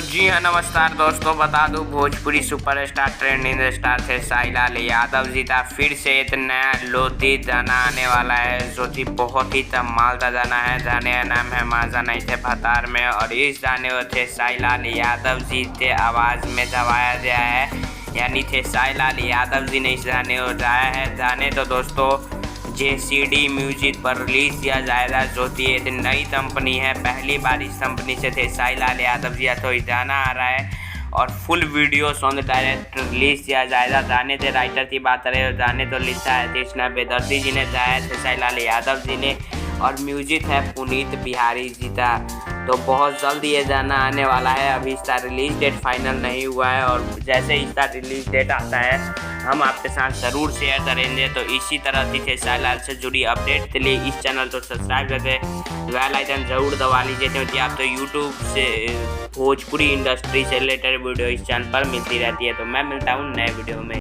जी हाँ, नमस्कार दोस्तों। बता दूं, भोजपुरी सुपरस्टार ट्रेंडिंग स्टार थे साइलाल यादव जी का फिर से एक नया लोधी गाना आने वाला है, जो कि बहुत ही धमाल गाना है। गाने का नाम है माजा नहीं थे भतार में, और इस गाने को थे साइलाल यादव जी के आवाज़ में दबाया गया है, यानी थे साइलाल यादव जी ने इस गाने को गाया है। गाने तो दोस्तों JCD म्यूजिक पर रिलीज किया जाएगा, जो कि एक नई कंपनी है। पहली बार इस कंपनी से थे साइलाल यादव जी, तो गाना आ रहा है और full video song direct release किया जाएगा। गाने के राइटर की बात करें, गाने तो लिखा है कृष्णा बेदर्दी जी ने, गाया थे साइलाल यादव जी ने, और म्यूजिक है पुनीत बिहारी जी का। तो बहुत जल्द ये गाना आने वाला है। अभी इसका रिलीज डेट फाइनल नहीं हुआ है, और जैसे इसका रिलीज डेट आता है हम आपके साथ ज़रूर शेयर करेंगे। तो इसी तरह की साइलाल से जुड़ी अपडेट के लिए इस चैनल को सब्सक्राइब करके बेल आइकन ज़रूर दबा लीजिए, क्योंकि आप तो यूट्यूब से भोजपुरी इंडस्ट्री से रिलेटेड वीडियो इस चैनल पर मिलती रहती है। तो मैं मिलता हूँ नए वीडियो में।